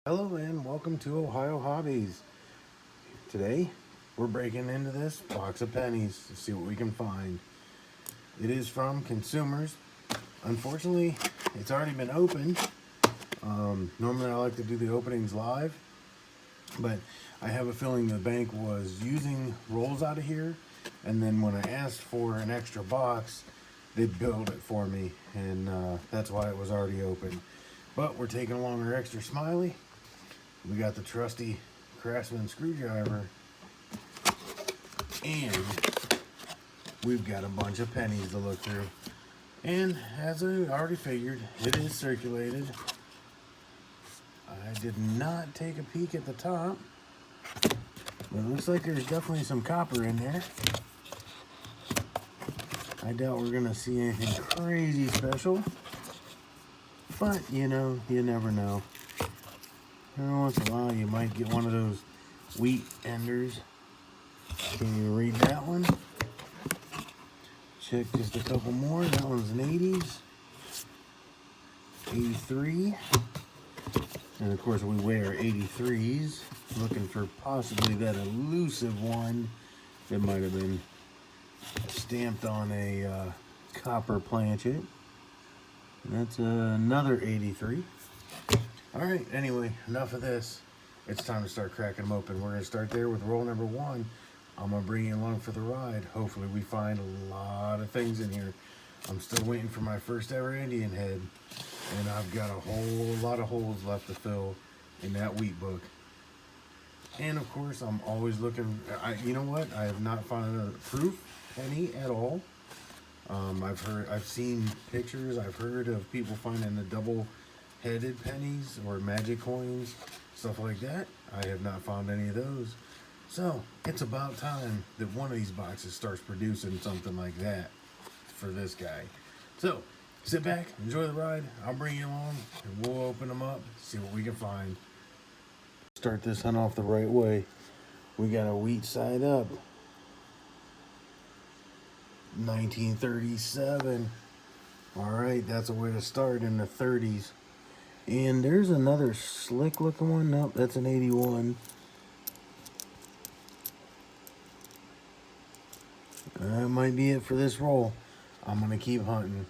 Hello and welcome to Ohio Hobbies. Today we're breaking into this box of pennies to see what we can find. It is from Consumers. Unfortunately, it's already been opened. Normally I like to do the openings live, but I have a feeling the bank was using rolls out of here, and then when I asked for an extra box, they billed it for me, and that's why it was already open. But we're taking along our extra smiley. We got the trusty Craftsman screwdriver, and we've got a bunch of pennies to look through. And as I already figured, it is circulated. I did not take a peek at the top, but it looks like there's definitely some copper in there. I doubt we're gonna see anything crazy special, but you never know. Every once in a while you might get one of those wheat enders. Can you read that one? Check just a couple more. That one's an 80s. 83. And of course we wear 83s. Looking for possibly that elusive one that might have been stamped on a copper planchet. And that's another 83. Alright, anyway, enough of this. It's time to start cracking them open. We're going to start there with roll number 1. I'm going to bring you along for the ride. Hopefully we find a lot of things in here. I'm still waiting for my first ever Indian head. And I've got a whole lot of holes left to fill in that wheat book. And of course, I'm always looking. You know what? I have not found a proof penny at all. I've seen pictures. I've heard of people finding the double-headed pennies or magic coins, stuff like that. I have not found any of those. So it's about time that one of these boxes starts producing something like that for this guy. So sit back, enjoy the ride. I'll bring you along, and we'll open them up, see what we can find. Start this hunt off the right way. We got a wheat side up. 1937. All right, that's a way to start in the 30s. And there's another slick looking one. Nope, that's an 81. That might be it for this roll. I'm going to keep hunting.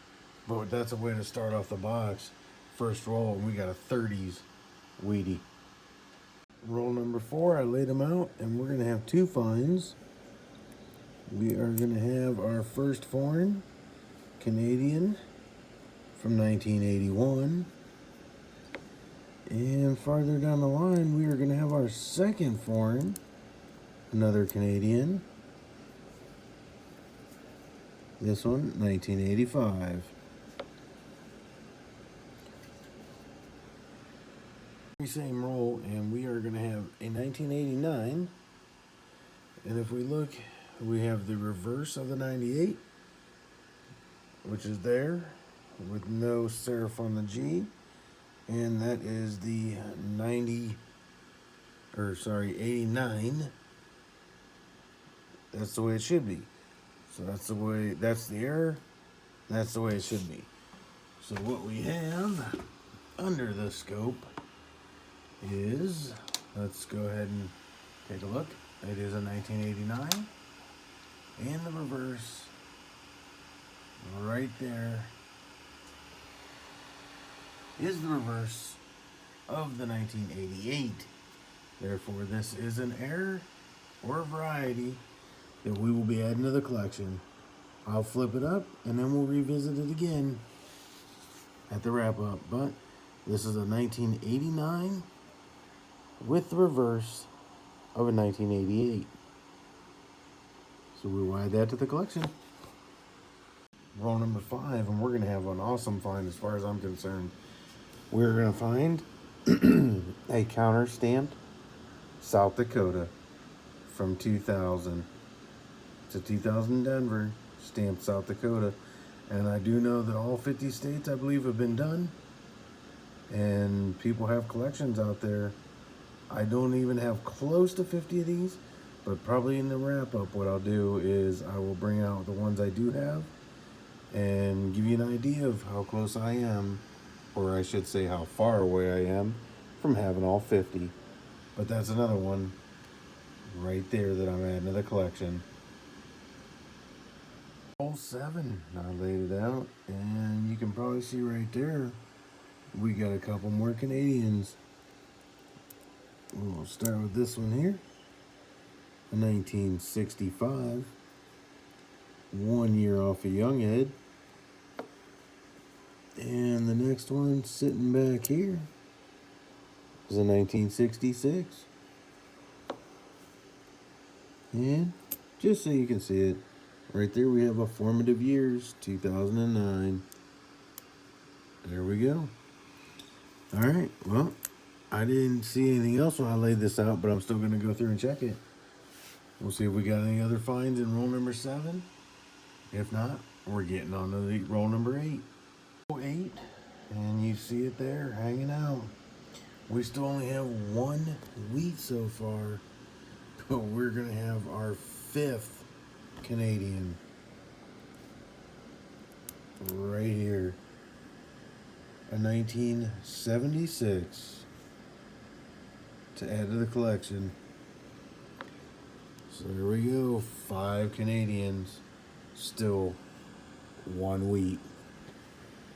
But that's a way to start off the box. First roll, we got a 30s wheatie. Roll number 4, I laid them out, and we're going to have 2 finds. We are going to have our first foreign, Canadian, from 1981. And farther down the line, we are going to have our second foreign, another Canadian. This one, 1985. Same roll, and we are going to have a 1989. And if we look, we have the reverse of the 98, which is there with no serif on the G. And that is the 89. That's the way it should be. So that's the error. That's the way it should be. So what we have under the scope is, let's go ahead and take a look. It is a 1989. And the reverse, right there, is the reverse of the 1988. Therefore, this is an error or a variety that we will be adding to the collection. I'll flip it up and then we'll revisit it again at the wrap up. But this is a 1989 with the reverse of a 1988. So we'll add that to the collection. Roll number 5, and we're going to have an awesome find as far as I'm concerned. We're going to find a counter stamped South Dakota from 2000. It's a 2000 Denver stamped South Dakota. And I do know that all 50 states, I believe, have been done. And people have collections out there. I don't even have close to 50 of these, but probably in the wrap up, what I'll do is I will bring out the ones I do have and give you an idea of how close I am, or I should say how far away I am from having all 50. But that's another one right there that I'm adding to the collection. All 7, I laid it out, and you can probably see right there, we got a couple more Canadians. We'll start with this one here, a 1965, 1 year off a young head. And the next one sitting back here is a 1966. And just so you can see it, right there we have a formative years, 2009. There we go. All right, well, I didn't see anything else when I laid this out, but I'm still going to go through and check it. We'll see if we got any other finds in roll number 7. If not, we're getting on to the roll number 8. Roll 8, and you see it there hanging out. We still only have 1 wheat so far, but we're going to have our 5th Canadian right here. A 1976 to add to the collection. So there we go, 5 Canadians, still 1 wheat.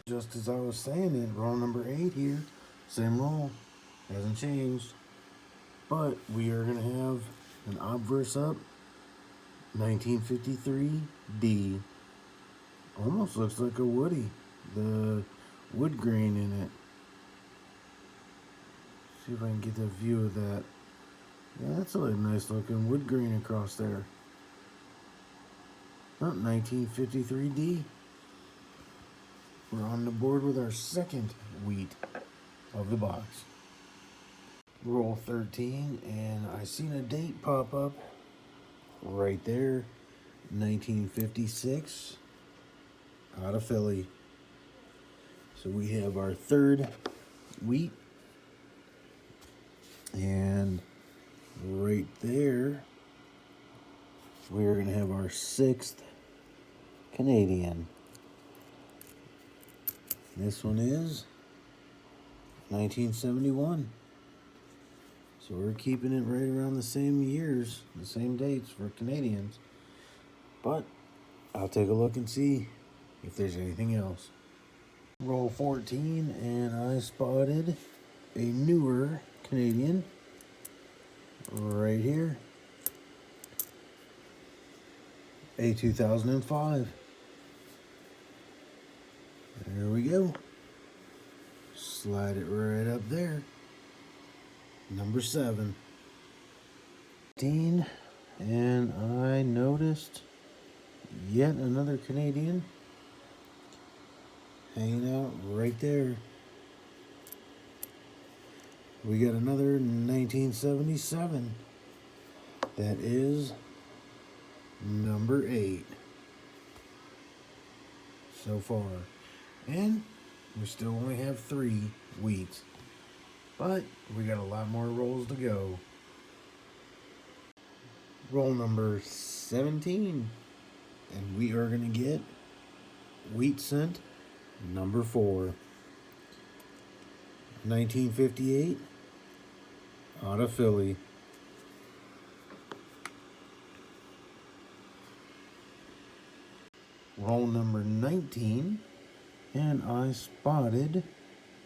Just as I was saying it, roll number 8 here, same roll, hasn't changed. But we are going to have an obverse up, 1953 D. Almost looks like a woody, the wood grain in it. See if I can get a view of that. Yeah, that's a nice looking wood grain across there. Oh, 1953D. We're on the board with our 2nd wheat of the box. Roll 13, and I seen a date pop up right there. 1956 out of Philly. So we have our 3rd wheat. And right there, we're going to have our 6th Canadian. This one is 1971. So we're keeping it right around the same years, the same dates for Canadians. But I'll take a look and see if there's anything else. Roll 14, and I spotted a newer Canadian right here. A 2005. There we go. Slide it right up there. Number 7. And I noticed yet another Canadian hanging out right there. We got another 1977. That is number 8 so far. And we still only have 3 wheats. But we got a lot more rolls to go. Roll number 17. And we are going to get wheat scent number 4. 1958 out of Philly. Roll number 19, and I spotted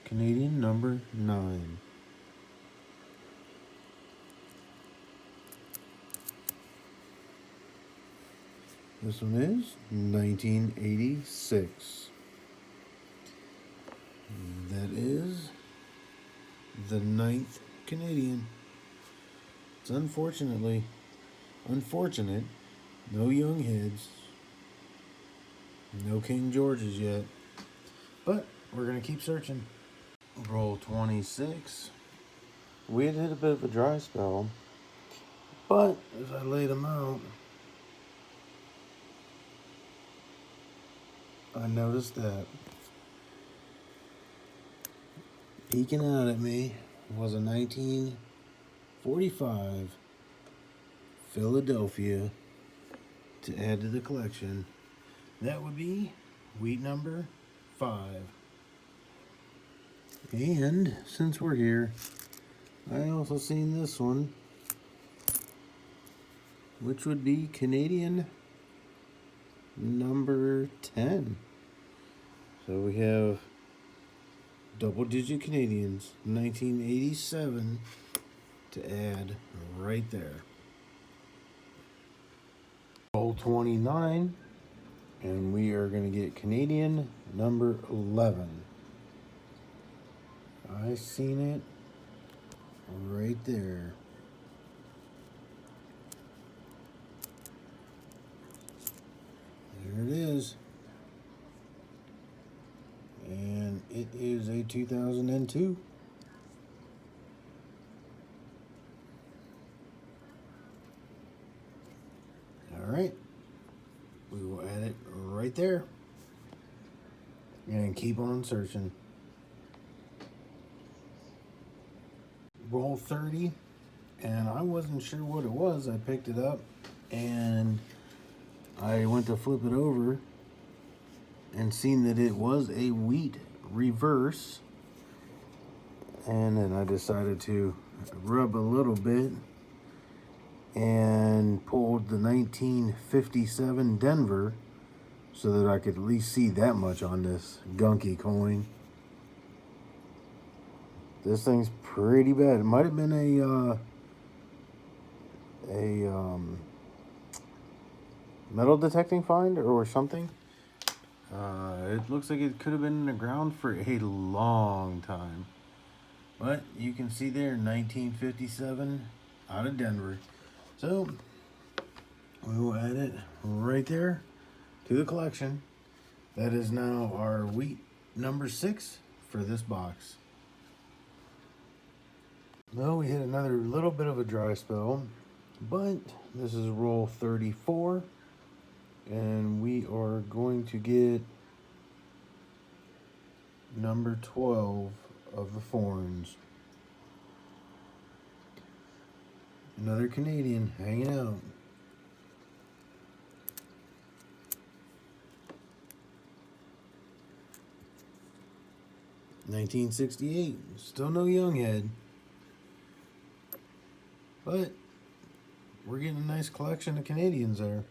Canadian number 9. This one is 1986. That is the 9th Canadian. It's unfortunate, no young heads, no King Georges yet, but we're going to keep searching. Roll 26. We had hit a bit of a dry spell, but as I laid them out, I noticed that peeking out at me was a 1945 Philadelphia to add to the collection. That would be wheat number 5. And since we're here, I also seen this one, which would be Canadian number 10. So we have double-digit Canadians, 1987, to add right there. Roll 29, and we are going to get Canadian number 11. I seen it right there. There it is. And it is a 2002. All right. We will add it right there. And keep on searching. Roll 30. And I wasn't sure what it was. I picked it up and I went to flip it over and seen that it was a wheat reverse. And then I decided to rub a little bit and pulled the 1957 Denver so that I could at least see that much on this gunky coin. This thing's pretty bad. It might have been a metal detecting find or something. It looks like it could have been in the ground for a long time. But you can see there, 1957 out of Denver. So we will add it right there to the collection. That is now our wheat number 6 for this box. Well, we hit another little bit of a dry spell, but this is roll 34, and we are going to get number 12 of the Forns. Another Canadian hanging out. $1968. Still no young head. But we're getting a nice collection of Canadians there.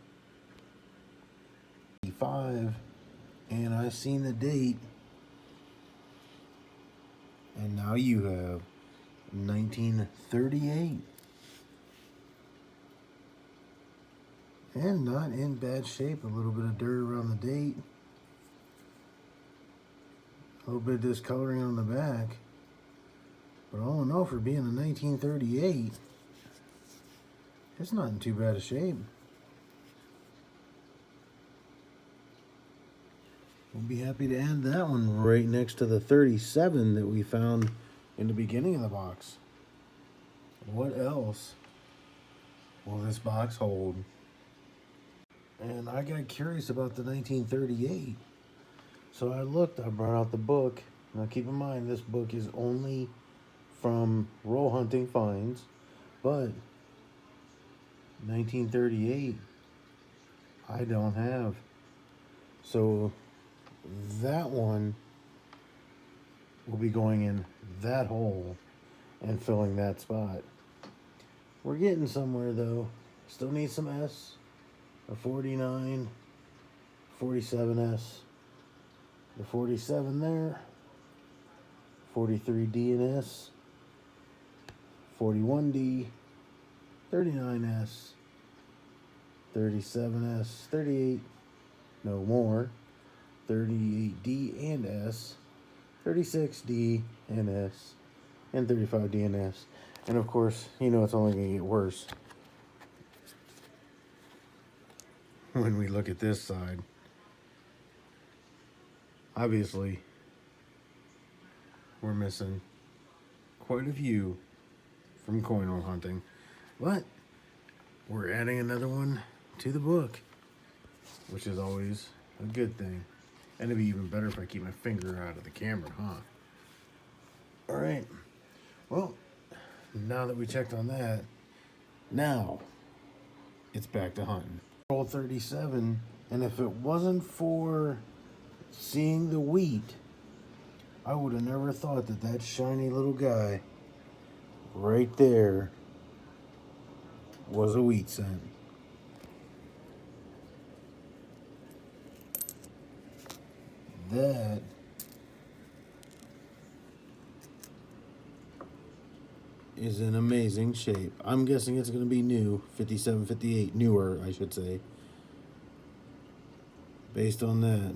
5. And I seen the date. And now you have 1938. And not in bad shape. A little bit of dirt around the date. A little bit of discoloring on the back. But all in all, for being a 1938, it's not in too bad a shape. We'll be happy to add that one right next to the 37 that we found in the beginning of the box. What else will this box hold? And I got curious about the 1938. So I looked, I brought out the book. Now keep in mind, this book is only from Roll Hunting Finds, but 1938 I don't have. So that one will be going in that hole and filling that spot. We're getting somewhere though. Still need some S, a 49, 47S, the 47 there, 43D and S, 41D, 39S, 37S, 38, no more, 38D and S, 36D and S, and 35D and S. And of course, you know it's only going to get worse when we look at this side. Obviously, we're missing quite a few from coin roll hunting, but we're adding another one to the book, which is always a good thing. And it'd be even better if I keep my finger out of the camera, huh? All right. Well, now that we checked on that, now it's back to hunting. Roll 37, and if it wasn't for seeing the wheat, I would have never thought that that shiny little guy right there was a wheat cent. That is in amazing shape. I'm guessing it's going to be new, 57, 58, newer, I should say. Based on that,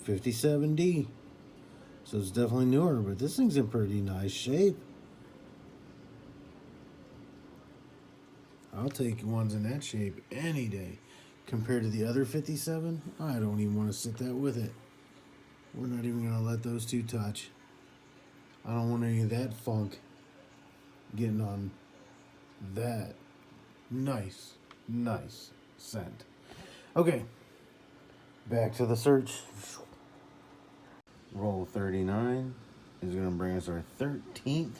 57D. So it's definitely newer, but this thing's in pretty nice shape. I'll take ones in that shape any day. Compared to the other 57, I don't even want to sit that with it. We're not even going to let those two touch. I don't want any of that funk getting on that nice scent. Okay, back to the search. Roll 39 is going to bring us our 13th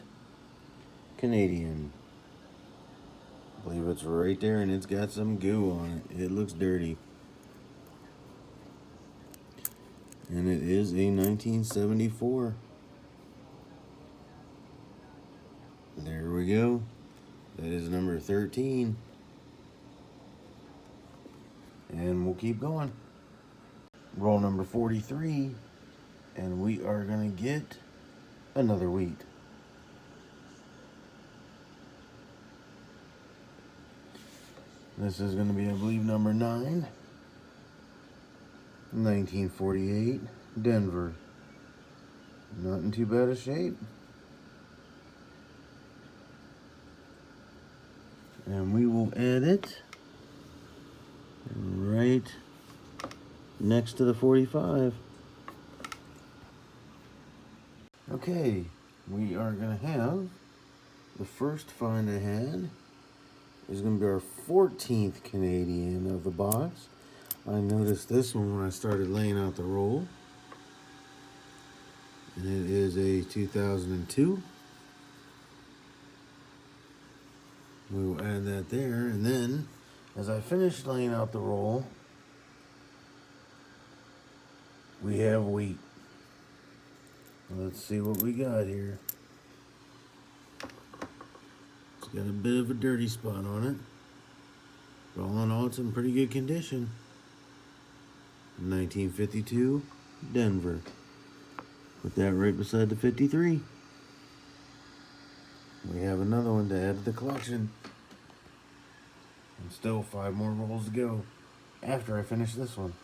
Canadian. I believe it's right there, and it's got some goo on it. It looks dirty. And it is a 1974. There we go. That is number 13. And we'll keep going. Roll number 43. And we are going to get another wheat. This is going to be, I believe, number 9. 1948, Denver. Not in too bad a shape. And we will add it right next to the 45. Okay, we are going to have the first find I had is going to be our 14th Canadian of the box. I noticed this one when I started laying out the roll. And it is a 2002. We will add that there. And then, as I finish laying out the roll, we have wheat. Let's see what we got here. It's got a bit of a dirty spot on it. But all in all, it's in pretty good condition. 1952, Denver. Put that right beside the 53. We have another one to add to the collection. And still 5 more rolls to go after I finish this one.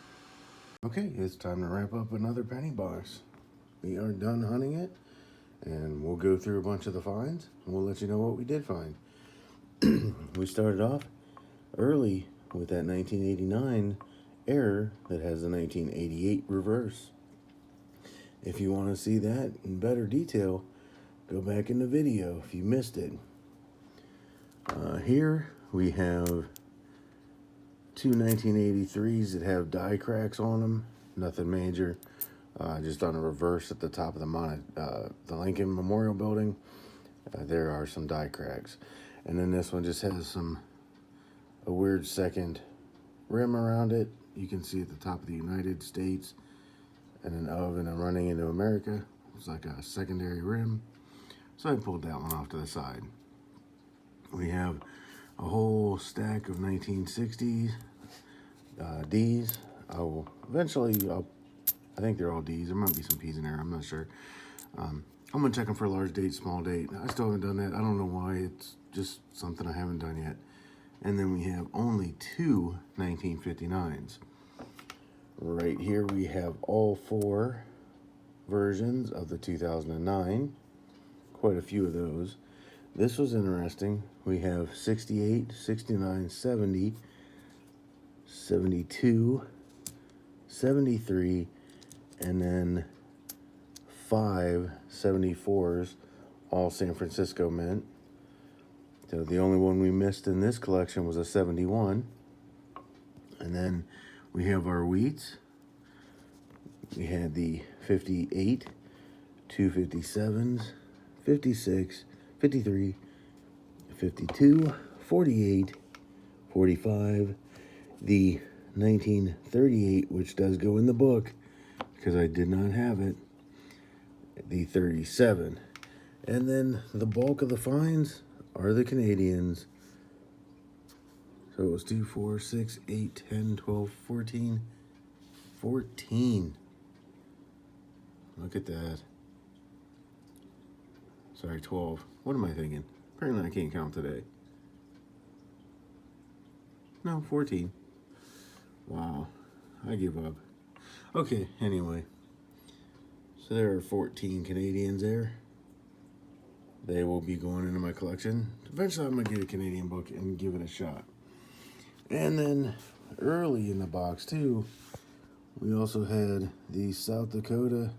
Okay, it's time to wrap up another penny box. We are done hunting it, and we'll go through a bunch of the finds, and we'll let you know what we did find. We started off early with that 1989 error that has the 1988 reverse. If you want to see that in better detail, go back in the video if you missed it. Here we have two 1983s that have die cracks on them. Nothing major. Just on a reverse at the top of the Lincoln Memorial Building. There are some die cracks. And then this one just has a weird second rim around it. You can see at the top of the United States and an of and a running into America. It's like a secondary rim. So I pulled that one off to the side. We have a whole stack of 1960s D's. I think they're all D's. There might be some P's in there. I'm not sure. I'm going to check them for a large date, small date. I still haven't done that. I don't know why. It's just something I haven't done yet. And then we have only two 1959s. Right here we have all 4 versions of the 2009. Quite a few of those. This was interesting. We have 68, 69, 70, 72, 73, and then 5 74s, all San Francisco mint. So the only one we missed in this collection was a 71. And then we have our wheats. We had the 58, 257s, 56, 53, 52, 48, 45, the 1938, which does go in the book because I did not have it, the 37. And then the bulk of the finds are the Canadians. So it was 2, 4, 6, 8, 10, 12, 14. 14. Look at that. Sorry, 12. What am I thinking? Apparently I can't count today. No, 14. Wow. I give up. Okay, anyway. So there are 14 Canadians there. They will be going into my collection. Eventually I'm going to get a Canadian book and give it a shot. And then early in the box too, we also had the South Dakota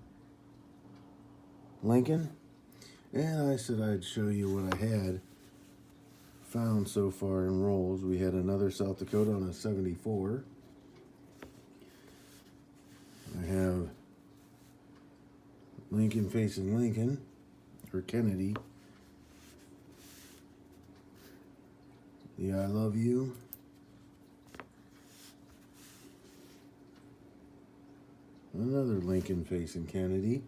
Lincoln. And I said I'd show you what I had found so far in rolls. We had another South Dakota on a 74. I have Lincoln facing Lincoln, or Kennedy. The I Love You. Another Lincoln facing Kennedy.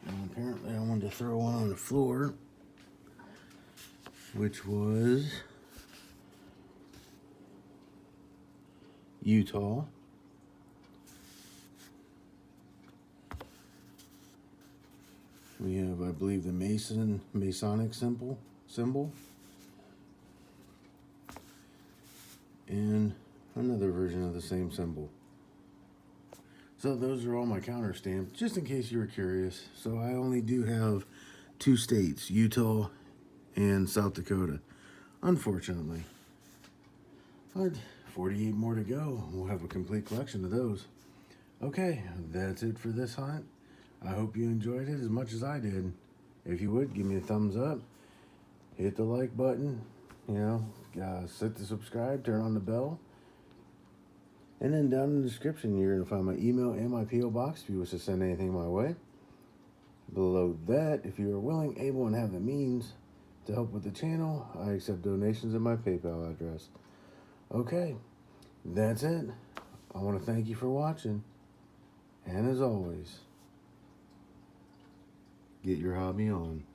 And apparently I wanted to throw one on the floor, which was Utah. We have, I believe, the Masonic symbol. And another version of the same symbol. So those are all my counter stamps, just in case you were curious. So I only do have 2 states, Utah and South Dakota, unfortunately. But 48 more to go. We'll have a complete collection of those. Okay, that's it for this hunt. I hope you enjoyed it as much as I did. If you would, give me a thumbs up. Hit the like button. Hit the subscribe, turn on the bell. And then down in the description, you're going to find my email and my P.O. box if you wish to send anything my way. Below that, if you are willing, able, and have the means to help with the channel, I accept donations at my PayPal address. Okay, that's it. I want to thank you for watching. And as always, get your hobby on.